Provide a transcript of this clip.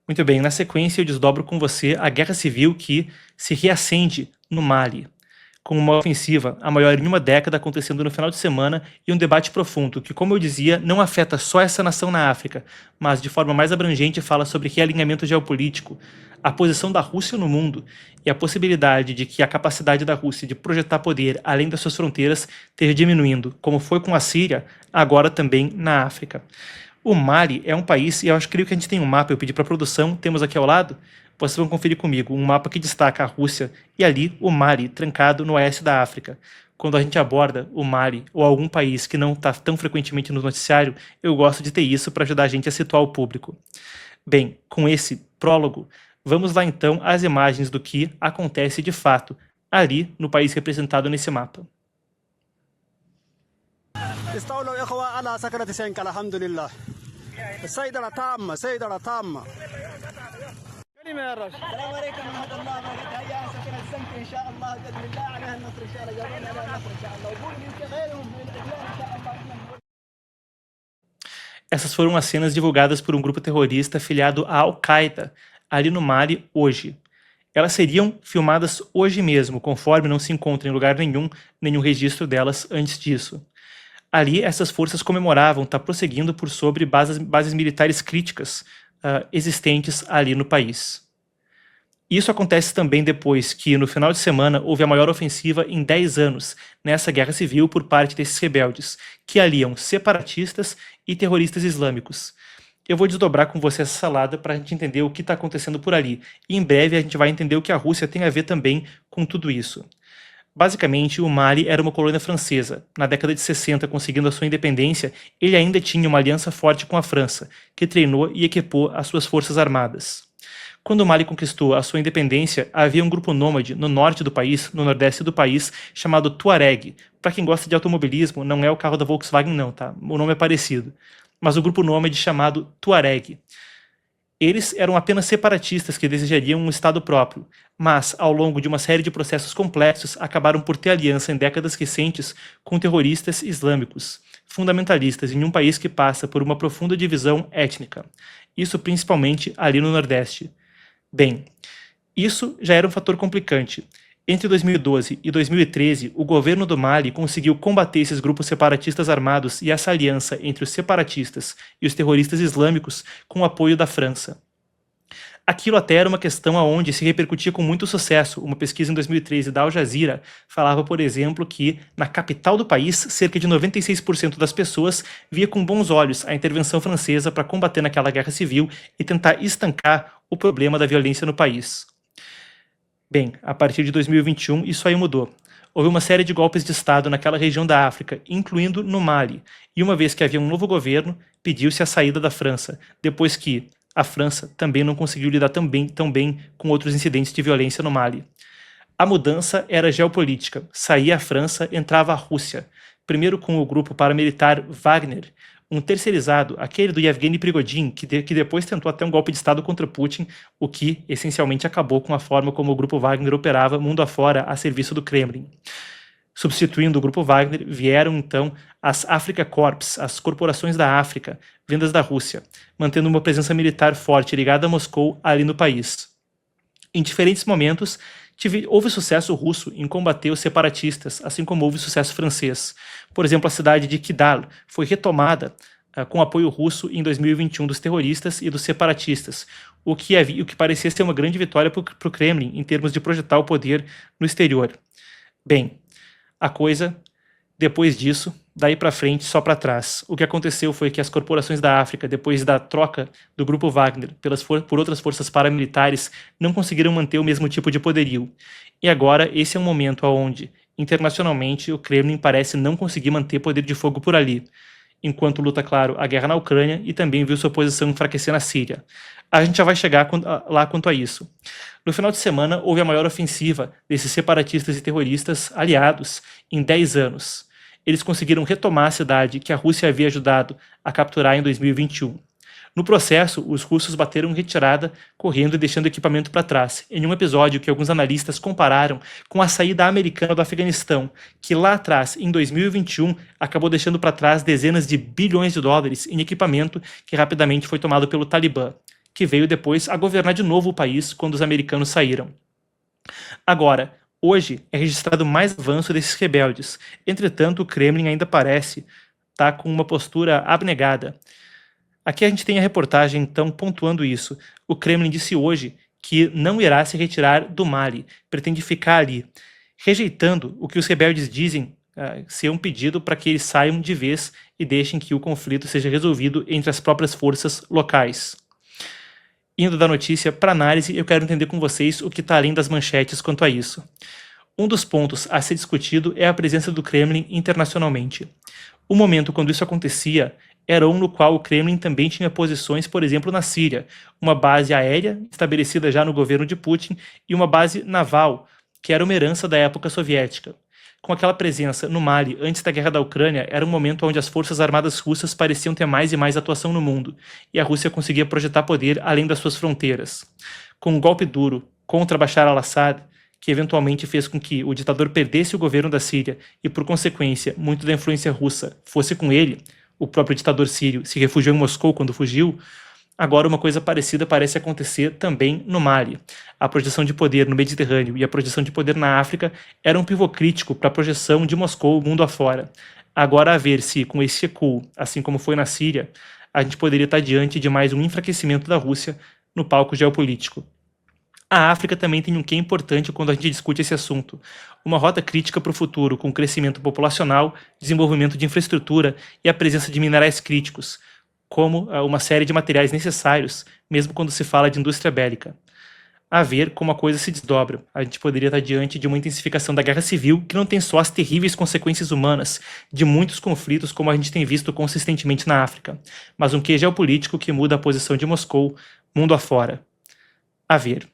Muito bem, na sequência eu desdobro com você a guerra civil que se reacende no Mali, com uma ofensiva, a maior em uma década, acontecendo no final de semana, e um debate profundo que, como eu dizia, não afeta só essa nação na África, mas de forma mais abrangente fala sobre realinhamento geopolítico, a posição da Rússia no mundo e a possibilidade de que a capacidade da Rússia de projetar poder além das suas fronteiras esteja diminuindo, como foi com a Síria, agora também na África. O Mali é um país, e eu creio que a gente tem um mapa, eu pedi para a produção, temos aqui ao lado, vocês vão conferir comigo, um mapa que destaca a Rússia e ali o Mali, trancado no oeste da África. Quando a gente aborda o Mali ou algum país que não está tão frequentemente no noticiário, eu gosto de ter isso para ajudar a gente a situar o público. Bem, com esse prólogo, vamos lá então às imagens do que acontece de fato ali no país representado nesse mapa. استولوا الإخوة على سكنة سينكا الحمد لله. السيطرة تامة سيطرة تامة. كلمة يا رجل. السلام عليكم ورحمة الله وبركاته. هيا سكنة سينكا إن شاء الله بإذن الله عليها النصر إن شاء الله جايين عليها النصر إن شاء الله. وقول يمكن غيرهم من الأديان إن شاء الله. Essas foram as cenas divulgadas por um grupo terrorista afiliado à Al-Qaeda, ali no Mali, hoje. Elas seriam filmadas hoje mesmo, conforme não se encontra em lugar nenhum registro delas antes disso. Ali, essas forças comemoravam estar prosseguindo por sobre bases militares críticas existentes ali no país. Isso acontece também depois que, no final de semana, houve a maior ofensiva em 10 anos nessa guerra civil por parte desses rebeldes, que aliam separatistas e terroristas islâmicos. Eu vou desdobrar com você essa salada para a gente entender o que está acontecendo por ali, e em breve a gente vai entender o que a Rússia tem a ver também com tudo isso. Basicamente, o Mali era uma colônia francesa. Na década de 60, conseguindo a sua independência, ele ainda tinha uma aliança forte com a França, que treinou e equipou as suas forças armadas. Quando o Mali conquistou a sua independência, havia um grupo nômade no norte do país, no nordeste do país, chamado Tuareg. Para quem gosta de automobilismo, não é o carro da Volkswagen não, tá? O nome é parecido. Mas o grupo nômade chamado Tuareg. Eles eram apenas separatistas que desejariam um estado próprio, mas, ao longo de uma série de processos complexos, acabaram por ter aliança em décadas recentes com terroristas islâmicos, fundamentalistas em um país que passa por uma profunda divisão étnica. Isso principalmente ali no Nordeste. Bem, isso já era um fator complicante. Entre 2012 e 2013, o governo do Mali conseguiu combater esses grupos separatistas armados e essa aliança entre os separatistas e os terroristas islâmicos com o apoio da França. Aquilo até era uma questão aonde se repercutia com muito sucesso. Uma pesquisa em 2013 da Al Jazeera falava, por exemplo, que na capital do país, cerca de 96% das pessoas via com bons olhos a intervenção francesa para combater naquela guerra civil e tentar estancar o problema da violência no país. Bem, a partir de 2021 isso aí mudou. Houve uma série de golpes de Estado naquela região da África, incluindo no Mali, e uma vez que havia um novo governo, pediu-se a saída da França, depois que a França também não conseguiu lidar tão bem com outros incidentes de violência no Mali. A mudança era geopolítica, saía a França, entrava a Rússia, primeiro com o grupo paramilitar Wagner, um terceirizado, aquele do Yevgeny Prigozhin, que depois tentou até um golpe de Estado contra Putin, o que essencialmente acabou com a forma como o grupo Wagner operava mundo afora a serviço do Kremlin. Substituindo o grupo Wagner, vieram então as Africa Corps, as corporações da África, vindas da Rússia, mantendo uma presença militar forte ligada a Moscou ali no país. Em diferentes momentos, houve sucesso russo em combater os separatistas, assim como houve sucesso francês. Por exemplo, a cidade de Kidal foi retomada com apoio russo em 2021 dos terroristas e dos separatistas, o que parecia ser uma grande vitória para o Kremlin em termos de projetar o poder no exterior. Bem, a coisa, depois disso, daí para frente, só para trás. O que aconteceu foi que as corporações da África, depois da troca do grupo Wagner por outras forças paramilitares, não conseguiram manter o mesmo tipo de poderio. E agora, esse é um momento onde, internacionalmente, o Kremlin parece não conseguir manter poder de fogo por ali, enquanto luta, claro, a guerra na Ucrânia e também viu sua posição enfraquecer na Síria. A gente já vai chegar lá quanto a isso. No final de semana, houve a maior ofensiva desses separatistas e terroristas aliados em 10 anos. Eles conseguiram retomar a cidade que a Rússia havia ajudado a capturar em 2021. No processo, os russos bateram retirada, correndo e deixando equipamento para trás, em um episódio que alguns analistas compararam com a saída americana do Afeganistão, que lá atrás, em 2021, acabou deixando para trás dezenas de bilhões de dólares em equipamento que rapidamente foi tomado pelo Talibã. que veio depois a governar de novo o país quando os americanos saíram. Agora, hoje é registrado mais avanço desses rebeldes. Entretanto, o Kremlin ainda parece estar com uma postura abnegada. Aqui a gente tem a reportagem, então, pontuando isso. O Kremlin disse hoje que não irá se retirar do Mali, pretende ficar ali, rejeitando o que os rebeldes dizem ser um pedido para que eles saiam de vez e deixem que o conflito seja resolvido entre as próprias forças locais. Indo da notícia para análise, eu quero entender com vocês o que está além das manchetes quanto a isso. Um dos pontos a ser discutido é a presença do Kremlin internacionalmente. O momento quando isso acontecia era um no qual o Kremlin também tinha posições, por exemplo, na Síria, uma base aérea estabelecida já no governo de Putin e uma base naval, que era uma herança da época soviética. Com aquela presença no Mali antes da guerra da Ucrânia, era um momento onde as forças armadas russas pareciam ter mais e mais atuação no mundo, e a Rússia conseguia projetar poder além das suas fronteiras. Com um golpe duro contra Bashar al-Assad, que eventualmente fez com que o ditador perdesse o governo da Síria e, por consequência, muito da influência russa fosse com ele, o próprio ditador sírio se refugiou em Moscou quando fugiu, agora uma coisa parecida parece acontecer também no Mali. A projeção de poder no Mediterrâneo e a projeção de poder na África era um pivô crítico para a projeção de Moscou mundo afora. Agora a ver se, com esse recuo, assim como foi na Síria, a gente poderia estar diante de mais um enfraquecimento da Rússia no palco geopolítico. A África também tem um quê importante quando a gente discute esse assunto. Uma rota crítica para o futuro, com crescimento populacional, desenvolvimento de infraestrutura e a presença de minerais críticos, como uma série de materiais necessários, mesmo quando se fala de indústria bélica. A ver como a coisa se desdobra. A gente poderia estar diante de uma intensificação da guerra civil que não tem só as terríveis consequências humanas de muitos conflitos como a gente tem visto consistentemente na África, mas um quê geopolítico que muda a posição de Moscou mundo afora. A ver.